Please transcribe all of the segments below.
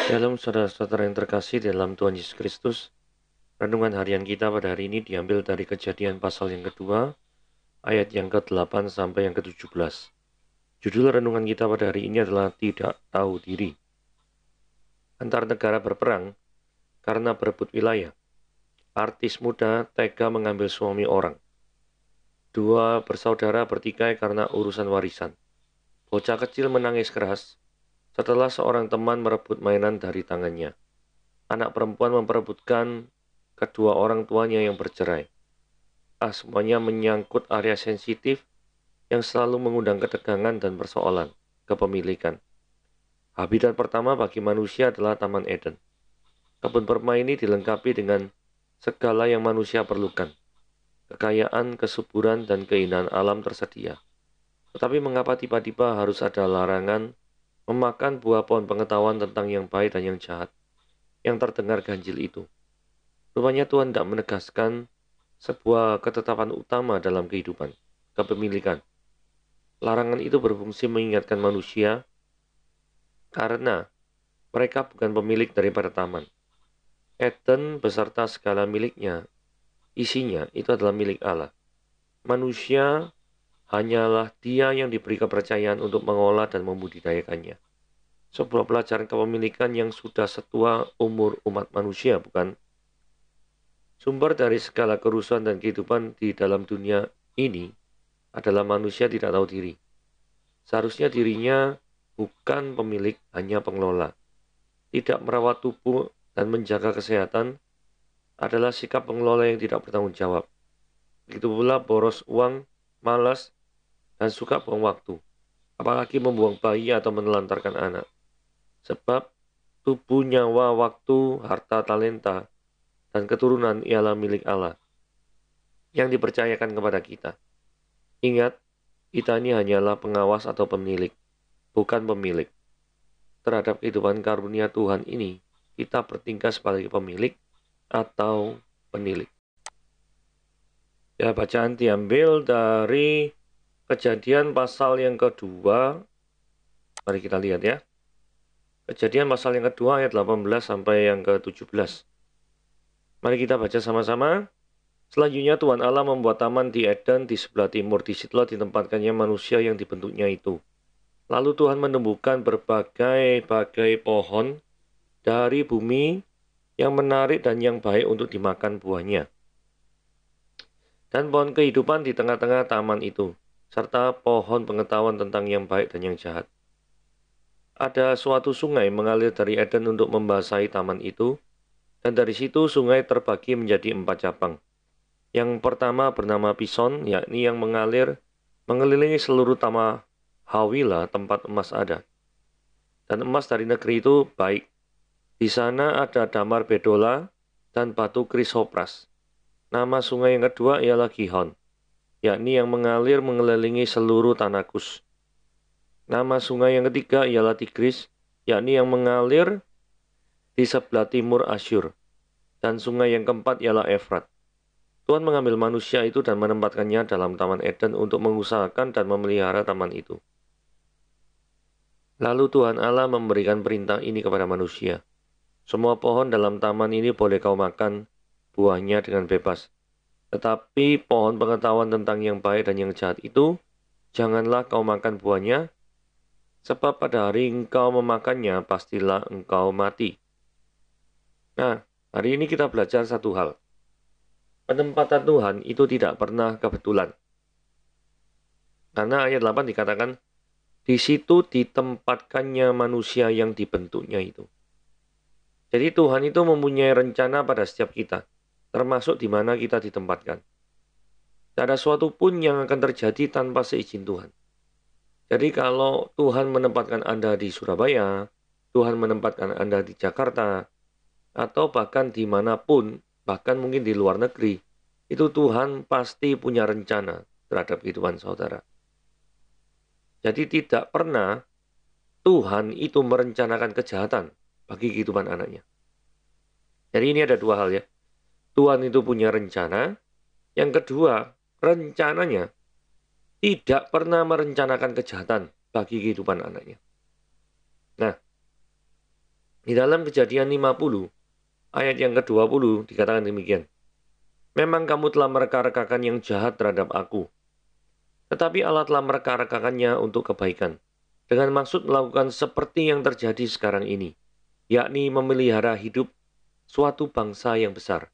Shalom saudara-saudara yang terkasih dalam Tuhan Yesus Kristus. Renungan harian kita pada hari ini diambil dari Kejadian pasal yang kedua, ayat yang ke-8 sampai yang ke-17. Judul renungan kita pada hari ini adalah Tidak Tahu Diri. Antar negara berperang karena berebut wilayah. Artis muda tega mengambil suami orang. Dua bersaudara bertikai karena urusan warisan. Bocah kecil menangis keras setelah seorang teman merebut mainan dari tangannya. Anak perempuan memperebutkan kedua orang tuanya yang bercerai. Semuanya menyangkut area sensitif yang selalu mengundang ketegangan dan persoalan kepemilikan. Habitat pertama bagi manusia adalah Taman Eden. Kebun permai ini dilengkapi dengan segala yang manusia perlukan. Kekayaan, kesuburan, dan keindahan alam tersedia. Tetapi mengapa tiba-tiba harus ada larangan memakan buah pohon pengetahuan tentang yang baik dan yang jahat yang terdengar ganjil itu? Rupanya Tuhan tidak menegaskan sebuah ketetapan utama dalam kehidupan, kepemilikan. Larangan itu berfungsi mengingatkan manusia karena mereka bukan pemilik daripada taman. Eden beserta segala miliknya, isinya itu adalah milik Allah. Manusia hanyalah dia yang diberi kepercayaan untuk mengolah dan membudidayakannya. Sebuah pelajaran kepemilikan yang sudah setua umur umat manusia, bukan? Sumber dari segala kerusuhan dan kehidupan di dalam dunia ini adalah manusia tidak tahu diri. Seharusnya dirinya bukan pemilik, hanya pengelola. Tidak merawat tubuh dan menjaga kesehatan adalah sikap pengelola yang tidak bertanggung jawab. Begitu pula boros uang, malas, dan suka buang waktu. Apalagi membuang bayi atau menelantarkan anak. Sebab tubuh, nyawa, waktu, harta, talenta, dan keturunan ialah milik Allah yang dipercayakan kepada kita. Ingat, kita ini hanyalah pengawas atau pemilik, bukan pemilik. Terhadap kehidupan karunia Tuhan ini, kita bertingkah sebagai pemilik atau penilik. Ya, bacaan diambil dari Kejadian pasal yang kedua. Mari kita lihat ya. Kejadian pasal yang kedua ayat 18 sampai yang ke-17. Mari kita baca sama-sama. Selanjutnya Tuhan Allah membuat taman di Eden di sebelah timur. Disitulah ditempatkannya manusia yang dibentuknya itu. Lalu Tuhan menumbuhkan berbagai-bagai pohon dari bumi yang menarik dan yang baik untuk dimakan buahnya. Dan pohon kehidupan di tengah-tengah taman itu, serta pohon pengetahuan tentang yang baik dan yang jahat. Ada suatu sungai mengalir dari Eden untuk membasahi taman itu, dan dari situ sungai terbagi menjadi 4 cabang. Yang pertama bernama Pison, yakni yang mengalir mengelilingi seluruh taman Hawila, tempat emas ada. Dan emas dari negeri itu baik. Di sana ada damar bedola dan batu krisopras. Nama sungai yang kedua ialah Gihon, yakni yang mengalir mengelilingi seluruh tanah Kus. Nama sungai yang ketiga ialah Tigris, yakni yang mengalir di sebelah timur Asyur. Dan sungai yang keempat ialah Efrat. Tuhan mengambil manusia itu dan menempatkannya dalam Taman Eden untuk mengusahakan dan memelihara taman itu. Lalu Tuhan Allah memberikan perintah ini kepada manusia. Semua pohon dalam taman ini boleh kau makan buahnya dengan bebas. Tetapi pohon pengetahuan tentang yang baik dan yang jahat itu, janganlah kau makan buahnya, sebab pada hari engkau memakannya, pastilah engkau mati. Nah, hari ini kita belajar satu hal. Penempatan Tuhan itu tidak pernah kebetulan. Karena ayat 8 dikatakan, di situ ditempatkannya manusia yang dibentuknya itu. Jadi Tuhan itu mempunyai rencana pada setiap kita, termasuk di mana kita ditempatkan. Tidak ada suatu pun yang akan terjadi tanpa seizin Tuhan. Jadi kalau Tuhan menempatkan Anda di Surabaya, Tuhan menempatkan Anda di Jakarta, atau bahkan dimanapun, bahkan mungkin di luar negeri, itu Tuhan pasti punya rencana terhadap kehidupan saudara. Jadi tidak pernah Tuhan itu merencanakan kejahatan bagi kehidupan anaknya. Jadi ini ada dua hal ya. Tuhan itu punya rencana. Yang kedua, rencananya tidak pernah merencanakan kejahatan bagi kehidupan anaknya. Nah, Di dalam Kejadian 50, ayat yang ke-20 dikatakan demikian. Memang kamu telah mereka-rekakan yang jahat terhadap aku, tetapi Allah telah mereka-rekakannya untuk kebaikan, dengan maksud melakukan seperti yang terjadi sekarang ini, yakni memelihara hidup suatu bangsa yang besar.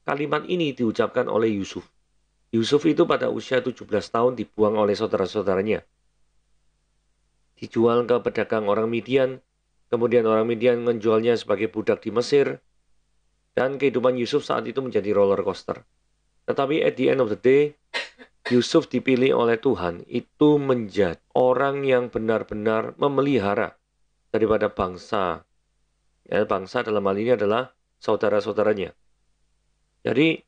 Kalimat ini diucapkan oleh Yusuf. Yusuf itu pada usia 17 tahun dibuang oleh saudara-saudaranya. Dijual ke pedagang orang Midian, kemudian orang Midian menjualnya sebagai budak di Mesir, dan kehidupan Yusuf saat itu menjadi roller coaster. Tetapi at the end of the day, Yusuf dipilih oleh Tuhan itu menjadi orang yang benar-benar memelihara daripada bangsa. Ya, bangsa dalam hal ini adalah saudara-saudaranya. Jadi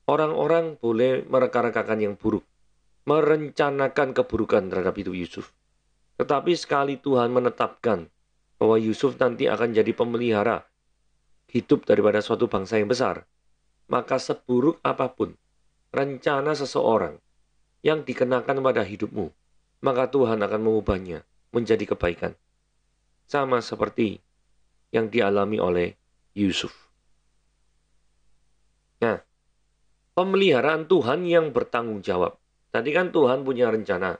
orang-orang boleh mereka-rekakan yang buruk, merencanakan keburukan terhadap hidup Yusuf. Tetapi sekali Tuhan menetapkan bahwa Yusuf nanti akan jadi pemelihara hidup daripada suatu bangsa yang besar, maka seburuk apapun rencana seseorang yang dikenakan pada hidupmu, maka Tuhan akan mengubahnya menjadi kebaikan. Sama seperti yang dialami oleh Yusuf. Nah, pemeliharaan Tuhan yang bertanggung jawab. Tadi kan Tuhan punya rencana.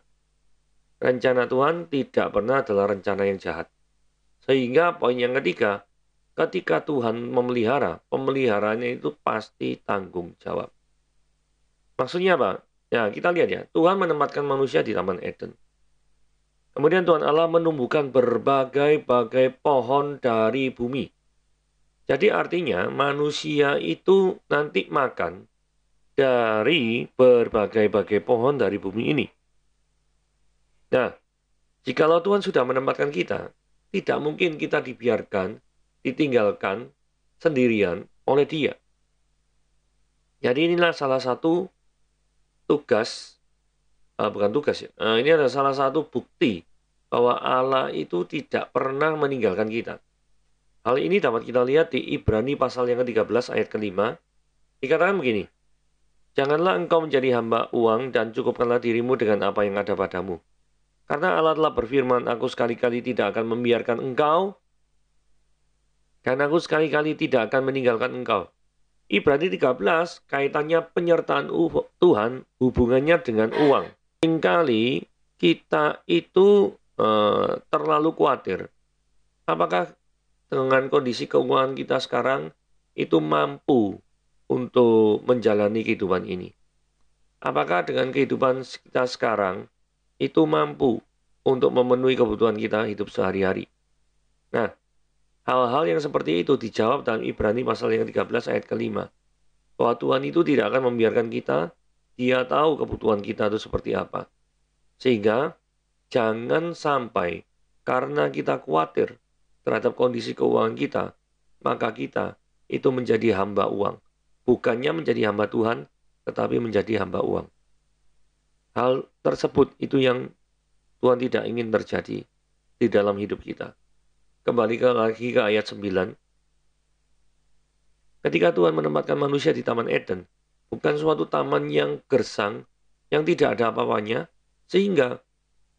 Rencana Tuhan tidak pernah adalah rencana yang jahat. Sehingga poin yang ketiga, ketika Tuhan memelihara, pemeliharaannya itu pasti tanggung jawab. Maksudnya apa? Ya, kita lihat ya. Tuhan menempatkan manusia di Taman Eden. Kemudian Tuhan Allah menumbuhkan berbagai-bagai pohon dari bumi. Jadi artinya manusia itu nanti makan dari berbagai-bagai pohon dari bumi ini. Nah, jikalau Tuhan sudah menempatkan kita, tidak mungkin kita dibiarkan, ditinggalkan sendirian oleh Dia. Jadi inilah salah satu tugas, bukan tugas ya, ini adalah salah satu bukti bahwa Allah itu tidak pernah meninggalkan kita. Hal ini dapat kita lihat di Ibrani pasal yang ke-13 ayat ke-5. Dikatakan begini, janganlah engkau menjadi hamba uang dan cukupkanlah dirimu dengan apa yang ada padamu. Karena Allah telah berfirman, aku sekali-kali tidak akan membiarkan engkau dan aku sekali-kali tidak akan meninggalkan engkau. Ibrani 13 kaitannya penyertaan Tuhan hubungannya dengan uang. Seringkali kita itu terlalu khawatir. Apakah dengan kondisi keuangan kita sekarang itu mampu untuk menjalani kehidupan ini? Apakah dengan kehidupan kita sekarang itu mampu untuk memenuhi kebutuhan kita hidup sehari-hari? Nah, hal-hal yang seperti itu dijawab dalam Ibrani pasal yang 13 ayat ke-5. Bahwa Tuhan itu tidak akan membiarkan kita, Dia tahu kebutuhan kita itu seperti apa. Sehingga jangan sampai karena kita khawatir terhadap kondisi keuangan kita, maka kita itu menjadi hamba uang. Bukannya menjadi hamba Tuhan, tetapi menjadi hamba uang. Hal tersebut itu yang Tuhan tidak ingin terjadi di dalam hidup kita. Kembali lagi ke ayat 9. Ketika Tuhan menempatkan manusia di Taman Eden, bukan suatu taman yang gersang, yang tidak ada apa-apanya, sehingga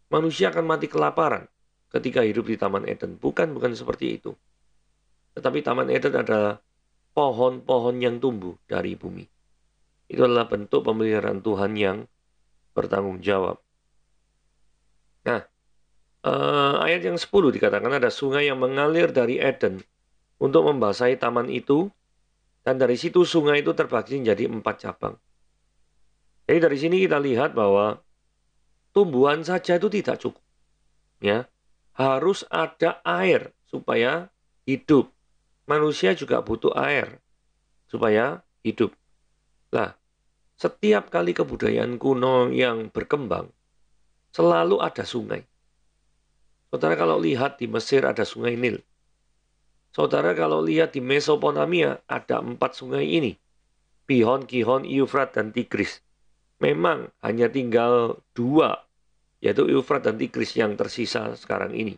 manusia akan mati kelaparan ketika hidup di Taman Eden. Bukan seperti itu. Tetapi Taman Eden adalah pohon-pohon yang tumbuh dari bumi. Itu adalah bentuk pemeliharaan Tuhan yang bertanggung jawab. Nah, ayat yang 10 dikatakan ada sungai yang mengalir dari Eden untuk membasahi taman itu, dan dari situ sungai itu terbagi menjadi 4 cabang. Jadi dari sini kita lihat bahwa tumbuhan saja itu tidak cukup. Ya, harus ada air supaya hidup. Manusia juga butuh air supaya hidup. Nah, setiap kali kebudayaan kuno yang berkembang, selalu ada sungai. Saudara kalau lihat di Mesir ada sungai Nil. Saudara kalau lihat di Mesopotamia ada 4 sungai ini. Pihon, Gihon, Eufrat, dan Tigris. Memang hanya tinggal 2, yaitu Eufrat dan Tigris yang tersisa sekarang ini.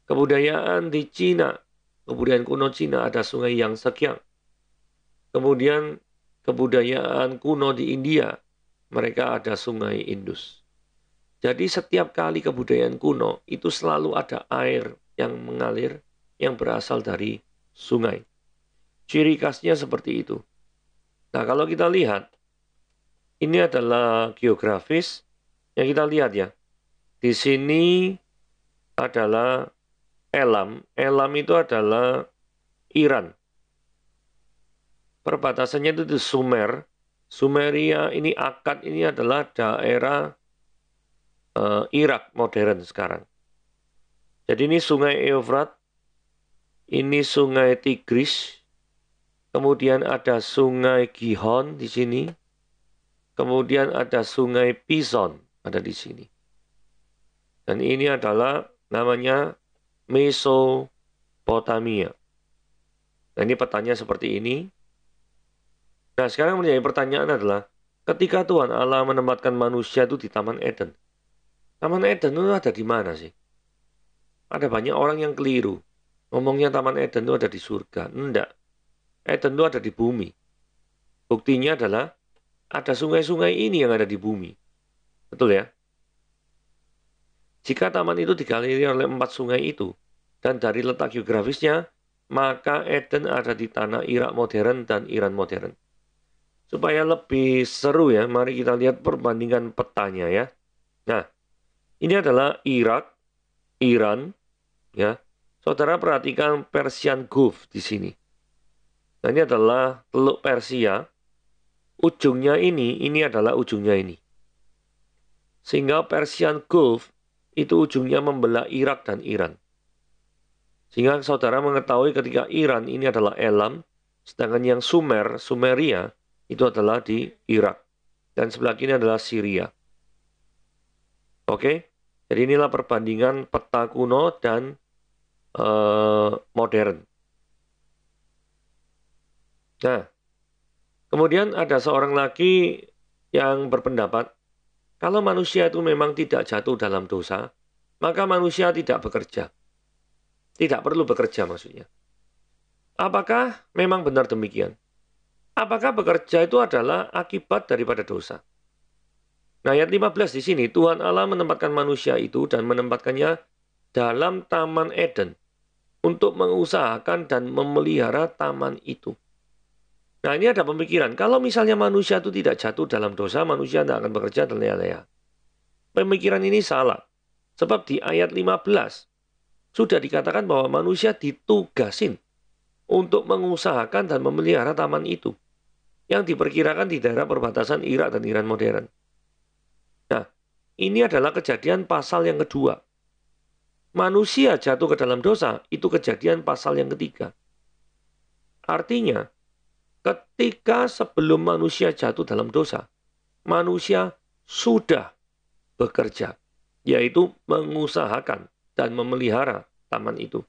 Kebudayaan di Cina, kebudayaan kuno Cina ada sungai Yangtze-kiang. Kemudian kebudayaan kuno di India, mereka ada sungai Indus. Jadi setiap kali kebudayaan kuno itu selalu ada air yang mengalir yang berasal dari sungai. Ciri khasnya seperti itu. Nah, kalau kita lihat, ini adalah geografis yang kita lihat ya. Di sini adalah Elam. Elam itu adalah Iran. Perbatasannya itu di Sumer. Sumeria ini Akkad ini adalah daerah Irak modern sekarang. Jadi ini sungai Eufrat, ini sungai Tigris, kemudian ada sungai Gihon di sini, kemudian ada sungai Pison ada di sini. Dan ini adalah namanya Mesopotamia. Nah, ini petanya seperti ini. Nah, sekarang menjadi pertanyaan adalah, ketika Tuhan Allah menempatkan manusia itu di Taman Eden. Taman Eden itu ada di mana sih? Ada banyak orang yang keliru. Ngomongnya Taman Eden itu ada di surga. Enggak. Eden itu ada di bumi. Buktinya adalah ada sungai-sungai ini yang ada di bumi. Betul ya? Jika taman itu digaliri oleh 4 sungai itu, dan dari letak geografisnya, maka Eden ada di tanah Irak modern dan Iran modern. Supaya lebih seru ya, mari kita lihat perbandingan petanya ya. Nah, ini adalah Irak, Iran, ya. Saudara perhatikan Persian Gulf di sini. Nah, ini adalah Teluk Persia. Ujungnya ini adalah ujungnya ini. Sehingga Persian Gulf itu ujungnya membelah Irak dan Iran. Sehingga saudara mengetahui ketika Iran ini adalah Elam, sedangkan yang Sumeria, itu adalah di Irak. Dan sebelah kiri adalah Syria. Oke? Jadi inilah perbandingan peta kuno dan modern. Nah, kemudian ada seorang lagi yang berpendapat, kalau manusia itu memang tidak jatuh dalam dosa, maka manusia tidak bekerja. Tidak perlu bekerja maksudnya. Apakah memang benar demikian? Apakah bekerja itu adalah akibat daripada dosa? Nah, ayat 15 di sini, Tuhan Allah menempatkan manusia itu dan menempatkannya dalam Taman Eden untuk mengusahakan dan memelihara taman itu. Nah, ini ada pemikiran, kalau misalnya manusia itu tidak jatuh dalam dosa, manusia tidak akan bekerja dan leha-leha. Pemikiran ini salah. Sebab di ayat 15, sudah dikatakan bahwa manusia ditugasin untuk mengusahakan dan memelihara taman itu, yang diperkirakan di daerah perbatasan Irak dan Iran modern. Nah, ini adalah kejadian pasal yang kedua. Manusia jatuh ke dalam dosa, itu kejadian pasal yang ketiga. Artinya, ketika sebelum manusia jatuh dalam dosa, manusia sudah bekerja, yaitu mengusahakan dan memelihara taman itu.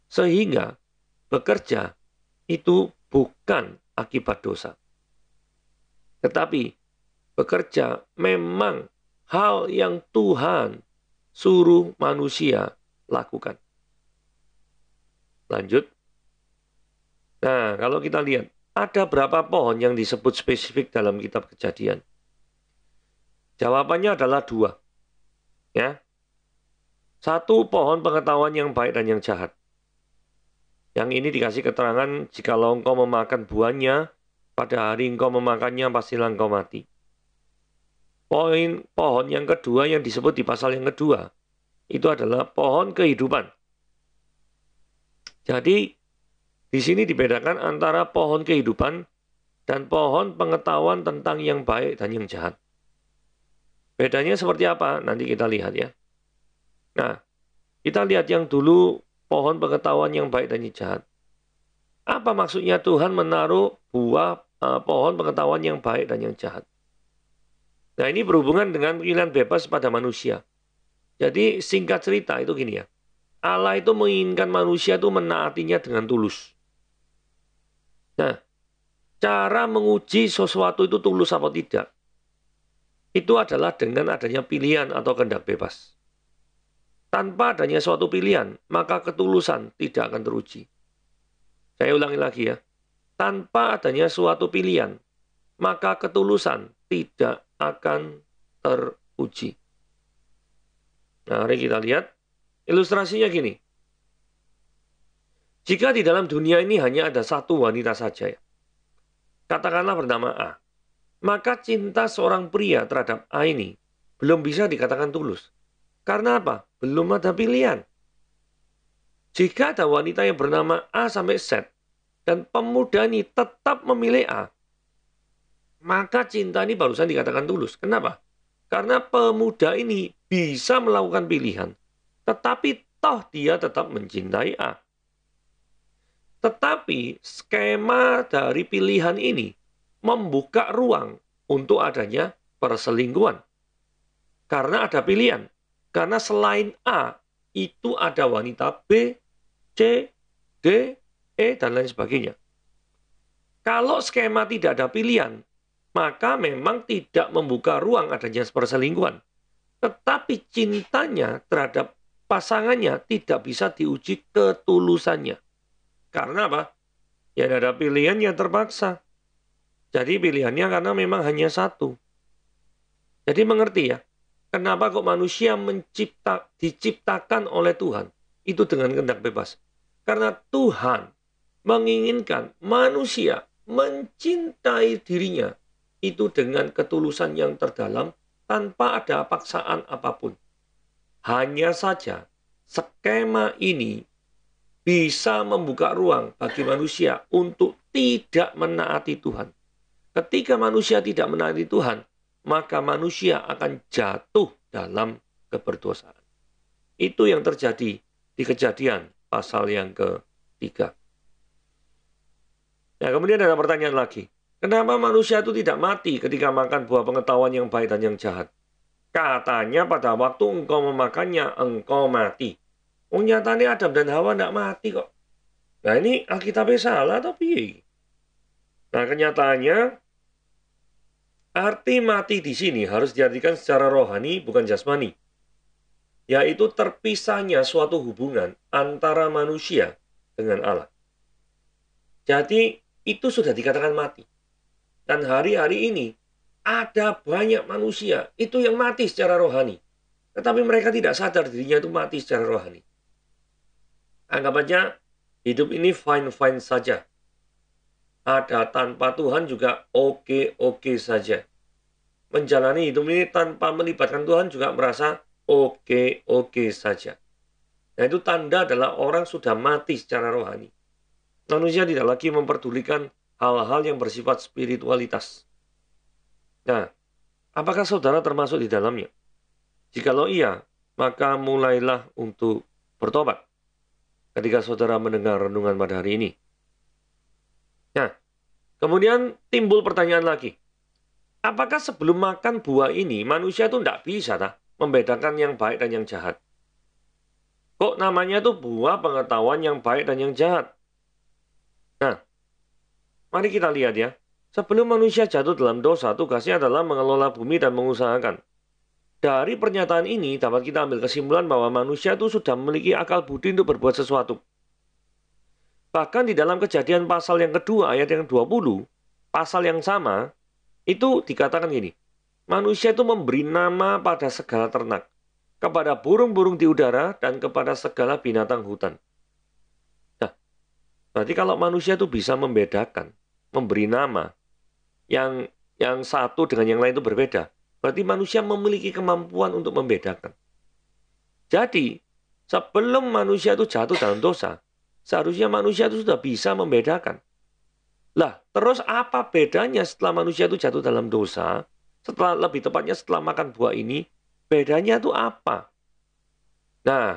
Sehingga bekerja itu bukan akibat dosa. Tetapi bekerja memang hal yang Tuhan suruh manusia lakukan. Lanjut. Nah, kalau kita lihat, ada berapa pohon yang disebut spesifik dalam kitab Kejadian? Jawabannya adalah 2. Ya. 1 pohon pengetahuan yang baik dan yang jahat. Yang ini dikasih keterangan, jikalau engkau memakan buahnya, pada hari engkau memakannya, pastilah engkau mati. Pohon yang kedua yang disebut di pasal yang kedua, itu adalah pohon kehidupan. Jadi, di sini dibedakan antara pohon kehidupan dan pohon pengetahuan tentang yang baik dan yang jahat. Bedanya seperti apa? Nanti kita lihat ya. Nah, kita lihat yang dulu pohon pengetahuan yang baik dan yang jahat. Apa maksudnya Tuhan menaruh buah pohon pengetahuan yang baik dan yang jahat? Nah, ini berhubungan dengan pilihan bebas pada manusia. Jadi singkat cerita itu gini ya. Allah itu menginginkan manusia itu menaatinya dengan tulus. Nah, cara menguji sesuatu itu tulus atau tidak, itu adalah dengan adanya pilihan atau kehendak bebas. Tanpa adanya suatu pilihan, maka ketulusan tidak akan teruji. Saya ulangi lagi ya. Tanpa adanya suatu pilihan, maka ketulusan tidak akan teruji. Nah, mari kita lihat. Ilustrasinya gini. Jika di dalam dunia ini hanya ada satu wanita saja, ya, katakanlah bernama A, maka cinta seorang pria terhadap A ini belum bisa dikatakan tulus. Karena apa? Belum ada pilihan. Jika ada wanita yang bernama A sampai Z, dan pemuda ini tetap memilih A, maka cinta ini barusan dikatakan tulus. Kenapa? Karena pemuda ini bisa melakukan pilihan, tetapi toh dia tetap mencintai A. Tetapi skema dari pilihan ini membuka ruang untuk adanya perselingkuhan. Karena ada pilihan. Karena selain A, itu ada wanita B, C, D, E, dan lain sebagainya. Kalau skema tidak ada pilihan, maka memang tidak membuka ruang adanya perselingkuhan. Tetapi cintanya terhadap pasangannya tidak bisa diuji ketulusannya. Karena apa? Ya ada pilihan yang terpaksa. Jadi pilihannya karena memang hanya satu. Jadi mengerti ya, kenapa kok manusia diciptakan oleh Tuhan itu dengan kehendak bebas. Karena Tuhan menginginkan manusia mencintai dirinya itu dengan ketulusan yang terdalam tanpa ada paksaan apapun. Hanya saja skema ini bisa membuka ruang bagi manusia untuk tidak menaati Tuhan. Ketika manusia tidak menaati Tuhan, maka manusia akan jatuh dalam keberdosaan. Itu yang terjadi di Kejadian pasal yang ketiga. Nah, kemudian ada pertanyaan lagi. Kenapa manusia itu tidak mati ketika makan buah pengetahuan yang baik dan yang jahat? Katanya pada waktu engkau memakannya, engkau mati. Nyatanya Adam dan Hawa tidak mati kok. Nah ini Alkitabnya salah atau piye? Nah kenyataannya, arti mati di sini harus diartikan secara rohani, bukan jasmani. Yaitu terpisahnya suatu hubungan antara manusia dengan Allah. Jadi itu sudah dikatakan mati. Dan hari-hari ini ada banyak manusia itu yang mati secara rohani. Tetapi mereka tidak sadar dirinya itu mati secara rohani. Anggap aja hidup ini fine-fine saja. Ada tanpa Tuhan juga oke-oke saja. Menjalani hidup ini tanpa melibatkan Tuhan juga merasa oke-oke saja. Nah itu tanda adalah orang sudah mati secara rohani. Manusia tidak lagi memperdulikan hal-hal yang bersifat spiritualitas. Nah, apakah saudara termasuk di dalamnya? Jikalau iya, maka mulailah untuk bertobat ketika saudara mendengar renungan pada hari ini. Nah, kemudian timbul pertanyaan lagi. Apakah sebelum makan buah ini, manusia itu tidak bisa membedakan yang baik dan yang jahat? Kok namanya itu buah pengetahuan yang baik dan yang jahat? Nah, mari kita lihat ya. Sebelum manusia jatuh dalam dosa, tugasnya adalah mengelola bumi dan mengusahakan. Dari pernyataan ini dapat kita ambil kesimpulan bahwa manusia itu sudah memiliki akal budi untuk berbuat sesuatu. Bahkan di dalam Kejadian pasal yang kedua ayat yang 20, pasal yang sama, itu dikatakan gini, manusia itu memberi nama pada segala ternak, kepada burung-burung di udara, dan kepada segala binatang hutan. Nah, berarti kalau manusia itu bisa membedakan, memberi nama, yang satu dengan yang lain itu berbeda. Berarti manusia memiliki kemampuan untuk membedakan. Jadi, sebelum manusia itu jatuh dalam dosa, seharusnya manusia itu sudah bisa membedakan. Lah, terus apa bedanya setelah manusia itu jatuh dalam dosa? Lebih tepatnya setelah makan buah ini, bedanya itu apa? Nah,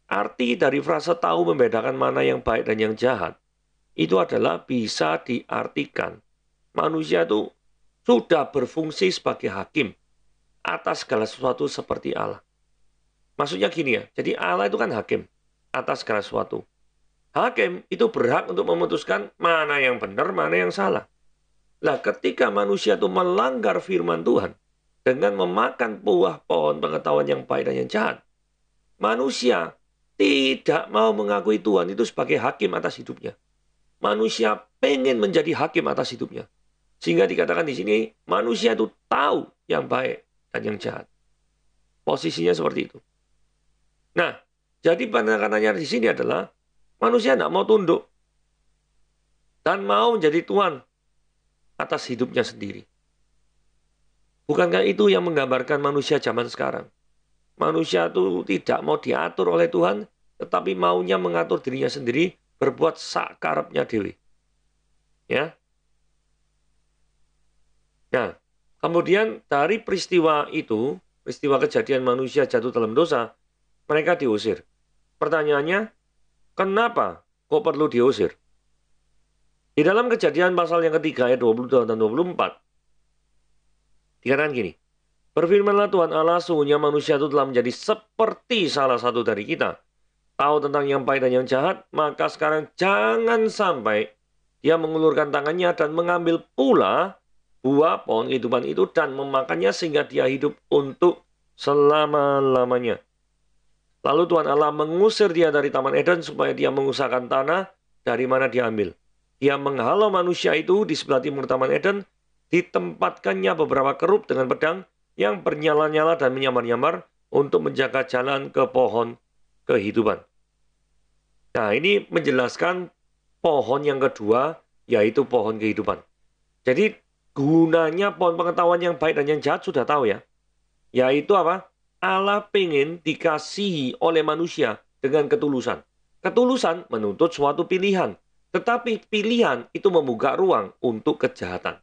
arti dari frase tahu membedakan mana yang baik dan yang jahat, itu adalah bisa diartikan manusia itu sudah berfungsi sebagai hakim atas segala sesuatu seperti Allah. Maksudnya gini ya, jadi Allah itu kan hakim atas segala sesuatu. Hakim itu berhak untuk memutuskan mana yang benar, mana yang salah. Lah ketika manusia itu melanggar firman Tuhan dengan memakan buah pohon pengetahuan yang baik dan yang jahat, manusia tidak mau mengakui Tuhan itu sebagai hakim atas hidupnya. Manusia pengen menjadi hakim atas hidupnya. Sehingga dikatakan di sini, manusia itu tahu yang baik dan yang jahat. Posisinya seperti itu. Nah, jadi penekanannya di sini adalah, Manusia tidak mau tunduk dan mau menjadi tuan atas hidupnya sendiri. Bukankah itu yang menggambarkan manusia zaman sekarang? Manusia itu tidak mau diatur oleh Tuhan, tetapi maunya mengatur dirinya sendiri, berbuat sakarepnya dewi. Ya. Nah, kemudian dari peristiwa itu, peristiwa kejadian manusia jatuh dalam dosa, mereka diusir. Pertanyaannya, kenapa kok perlu diusir? Di dalam Kejadian pasal yang ketiga ayat 22 dan 24, dikatakan gini, berfirmanlah Tuhan Allah, sungguhnya manusia itu telah menjadi seperti salah satu dari kita. Tahu tentang yang baik dan yang jahat, maka sekarang jangan sampai dia mengulurkan tangannya dan mengambil pula buah pohon kehidupan itu dan memakannya sehingga dia hidup untuk selama-lamanya. Lalu Tuhan Allah mengusir dia dari Taman Eden supaya dia mengusahakan tanah dari mana dia ambil. Dia menghalau manusia itu di sebelah timur Taman Eden, ditempatkannya beberapa kerub dengan pedang yang bernyala-nyala dan menyamar-nyamar untuk menjaga jalan ke pohon kehidupan. Nah, ini menjelaskan pohon yang kedua, yaitu pohon kehidupan. Jadi, gunanya pohon pengetahuan yang baik dan yang jahat sudah tahu ya. Yaitu apa? Allah pengen dikasihi oleh manusia dengan ketulusan. Ketulusan menuntut suatu pilihan. Tetapi pilihan itu membuka ruang untuk kejahatan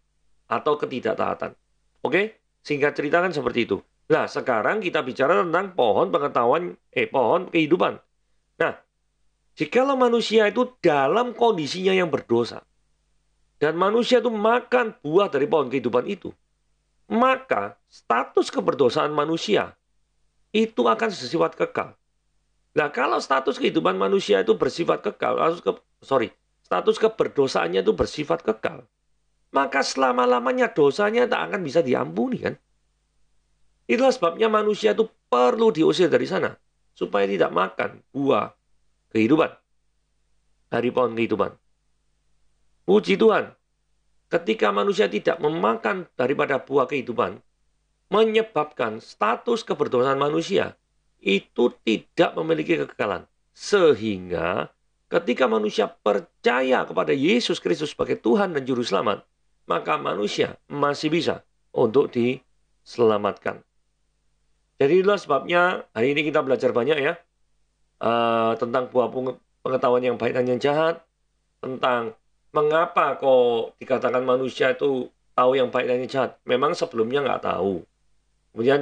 atau ketidaktaatan. Oke? Singkat cerita kan seperti itu. Nah, sekarang kita bicara tentang pohon pengetahuan, pohon kehidupan. Nah, jikalau manusia itu dalam kondisinya yang berdosa, dan manusia itu makan buah dari pohon kehidupan itu, maka status keberdosaan manusia itu akan bersifat kekal. Nah, kalau status kehidupan manusia itu bersifat kekal, status keberdosaannya itu bersifat kekal, maka selama-lamanya dosanya tak akan bisa diampuni kan? Itulah sebabnya manusia itu perlu diusir dari sana, supaya tidak makan buah kehidupan dari pohon kehidupan. Puji Tuhan, ketika manusia tidak memakan daripada buah kehidupan, menyebabkan status keberdosaan manusia itu tidak memiliki kekekalan. Sehingga ketika manusia percaya kepada Yesus Kristus sebagai Tuhan dan Juru Selamat, maka manusia masih bisa untuk diselamatkan. Jadi itulah sebabnya hari ini kita belajar banyak ya tentang buah pengetahuan yang baik dan yang jahat, tentang mengapa kok dikatakan manusia itu tahu yang baik dan yang jahat. Memang sebelumnya nggak tahu. Kemudian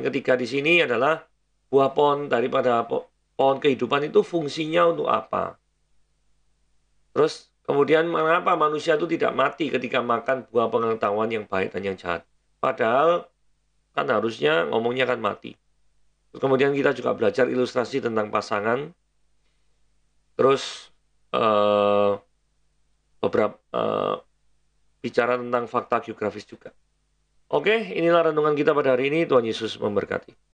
ketika di sini adalah buah pohon daripada pohon kehidupan itu fungsinya untuk apa? Terus kemudian mengapa manusia itu tidak mati ketika makan buah pengetahuan yang baik dan yang jahat? Padahal kan harusnya ngomongnya kan mati. Terus kemudian kita juga belajar ilustrasi tentang pasangan. Terus beberapa bicara tentang fakta geografis juga. Oke, inilah renungan kita pada hari ini. Tuhan Yesus memberkati.